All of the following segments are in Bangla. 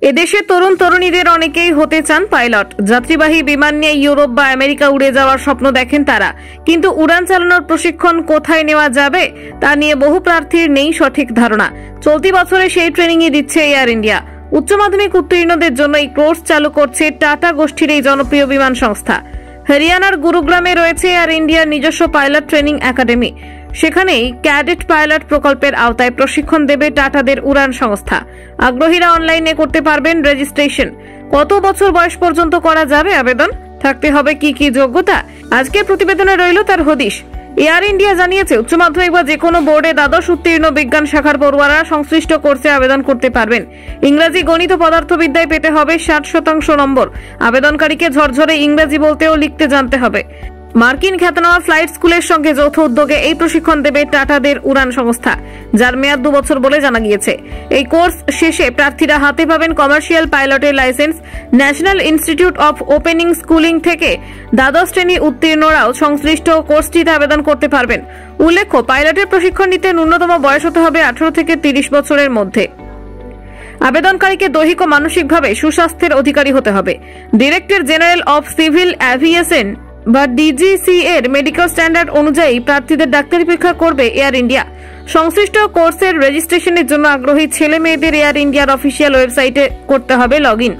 এদেশে তরুণ তরুণীদের অনেকেই হতে চান পাইলট। যাত্রীবাহী বিমান নিয়ে ইউরোপ বা আমেরিকা উড়ে যাওয়ার স্বপ্ন দেখেন তারা, কিন্তু উড়ান চালানোর প্রশিক্ষণ কোথায় নেওয়া যাবে তা নিয়ে বহু প্রার্থীর নেই সঠিক ধারণা। চলতি বছরে সেই ট্রেনিংই দিচ্ছে এয়ার ইন্ডিয়া। উচ্চ মাধ্যমিক উত্তীর্ণদের জন্য এই কোর্স চালু করছে টাটা গোষ্ঠীর এই জনপ্রিয় বিমান সংস্থা। হরিয়ানার গুরুগ্রামে রয়েছে এয়ার ইন্ডিয়ার নিজস্ব পাইলট ট্রেনিং একাডেমি। সেখানেই ক্যাডেট পাইলট প্রকল্পের আওতায় প্রশিক্ষণ দেবে টাটাদের উড়ান সংস্থা। আগ্রহীরা অনলাইনে করতে পারবেন রেজিস্ট্রেশন। কত বছর বয়স পর্যন্ত করা যাবে আবেদন? থাকতে হবে কি কি যোগ্যতা? আজকের প্রতিবেদনে রইল তার হদিশ। এয়ার ইন্ডিয়া জানিয়েছে, উচ্চ মাধ্যমিক বা যে কোনো বোর্ডে দ্বাদশ উত্তীর্ণ বিজ্ঞান শাখার পড়ুয়ারা সংশ্লিষ্ট কোর্সে আবেদন করতে পারবেন। ইংরেজি, গণিত ও পদার্থবিদ্যায় পেতে হবে 60% নম্বর। আবেদনকারীকে ঝরঝরে ইংরেজি বলতে ও লিখতে জানতে হবে। মার্কিন খ্যাতনামা ফ্লাইট স্কুলের সঙ্গে যৌথ উদ্যোগে এই প্রশিক্ষণ দেবে টাটাদের উড়ান সংস্থা, যার মেয়াদ 2 বছর বলে জানা গিয়েছে। এই কোর্স শেষে প্রার্থীরা হাতে পাবেন কমার্শিয়াল পাইলটের licence. National Institute of Opening Schooling থেকে দ্বাদশ শ্রেণী উত্তীর্ণরাও সংশ্লিষ্ট কোর্সটিতে আবেদন করতে পারবেন। উল্লেখ্য, পাইলটের প্রশিক্ষণ নিতে ন্যূনতম বয়স হতে হবে 18 থেকে 30 বছরের মধ্যে। আবেদনকারীকে দৈহিক ও মানসিকভাবে সুস্বাস্থ্যের অধিকারী হতে হবে। Director general of civil aviation বা ডিজিসি এর মেডিকেল স্ট্যান্ডার্ড অনুযায়ী প্রার্থীদের ডাক্তারি পরীক্ষা করবে এয়ার ইন্ডিয়া। সংশ্লিষ্ট কোর্সের রেজিস্ট্রেশনের জন্য আগ্রহী ছেলে মেয়েদের এয়ার ইন্ডিয়ার অফিসিয়াল ওয়েবসাইটে করতে হবে লগইন।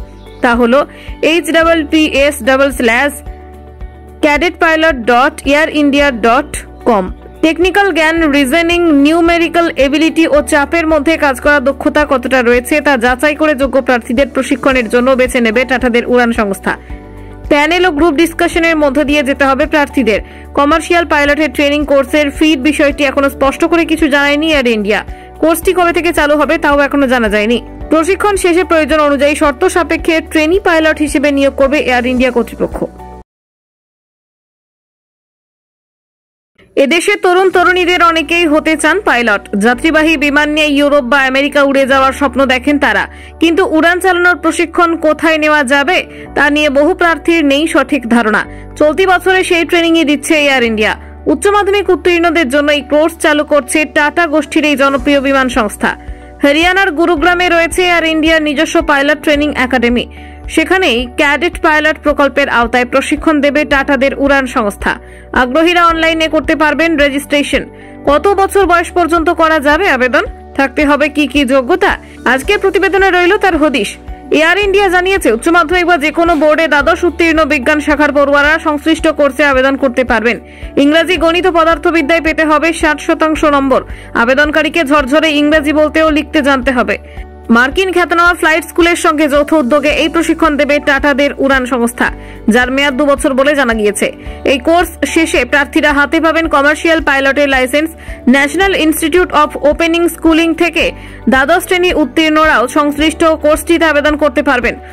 তা হল https://cadetpilot.airindia.com। টেকনিক্যাল জ্ঞান, রিজনিং, নিউমেরিক্যাল এবিলিটি ও চাপের মধ্যে কাজ করার দক্ষতা কতটা রয়েছে তা যাচাই করে যোগ্য প্রার্থীদের প্রশিক্ষণের জন্য বেছে নেবে টাটাদের উড়ান সংস্থা। প্যানেল ও গ্রুপ ডিসকাশনের মধ্য দিয়ে যেতে হবে প্রার্থীদের। কমার্শিয়াল পাইলটের ট্রেনিং কোর্সের ফির বিষয়টি এখনো স্পষ্ট করে কিছু জানায়নি এয়ার ইন্ডিয়া। কোর্সটি কবে থেকে চালু হবে তাও এখনো জানা যায়নি। প্রশিক্ষণ শেষে প্রয়োজন অনুযায়ী শর্ত সাপেক্ষে ট্রেনি পাইলট হিসেবে নিয়োগ করবে এয়ার ইন্ডিয়া কর্তৃপক্ষ। এদেশে তরুণ তরুণীদের অনেকেই হতে চান পাইলট। যাত্রীবাহী বিমান নিয়ে ইউরোপ বা আমেরিকা উড়ে যাওয়ার স্বপ্ন দেখেন তারা, কিন্তু উড়ান চালানোর প্রশিক্ষণ কোথায় নেওয়া যাবে তা নিয়ে বহু প্রার্থীর নেই সঠিক ধারণা। চলতি বছরে সেই ট্রেনিংই দিচ্ছে এয়ার ইন্ডিয়া। উচ্চ মাধ্যমিক উত্তীর্ণদের জন্য এই কোর্স চালু করছে টাটা গোষ্ঠীর এই জনপ্রিয় বিমান সংস্থা। হরিয়ানার গুরুগ্রামে রয়েছে এয়ার ইন্ডিয়ার নিজস্ব পাইলট ট্রেনিং একাডেমি। সেখানেই ক্যাডেট পাইলট প্রকল্পের আওতায় প্রশিক্ষণ দেবে টাটাদের উড়ান সংস্থা। আগ্রহীরা অনলাইনে করতে পারবেন রেজিস্ট্রেশন। কত বছর বয়স পর্যন্ত করা যাবে আবেদন? থাকতে হবে কি কি যোগ্যতা? আজকের প্রতিবেদনে রইল তার হদিশ। এয়ার ইন্ডিয়া জানিয়েছে, উচ্চ মাধ্যমিক বা যে কোনো বোর্ডে দ্বাদশ উত্তীর্ণ বিজ্ঞান শাখার পড়ুয়ারা সংশ্লিষ্ট কোর্সে আবেদন করতে পারবেন। ইংরেজি, গণিত ও পদার্থবিদ্যায় পেতে হবে 60% নম্বর। আবেদনকারীকে ঝরঝরে ইংরেজি বলতে ও লিখতে জানতে হবে। মার্কিন খ্যাতনামা ফ্লাইট স্কুলের সঙ্গে যৌথ উদ্যোগে এই প্রশিক্ষণ দেবে টাটাদের উড়ান সংস্থা, যার মেয়াদ 2 বছর বলে জানা গিয়েছে। এই কোর্স শেষে প্রার্থীরা হাতে পাবেন কমার্শিয়াল পাইলটের licence. National Institute of Opening Schooling থেকে দ্বাদশ শ্রেণী উত্তীর্ণরাও সংশ্লিষ্ট কোর্সটিতে আবেদন করতে পারবেন।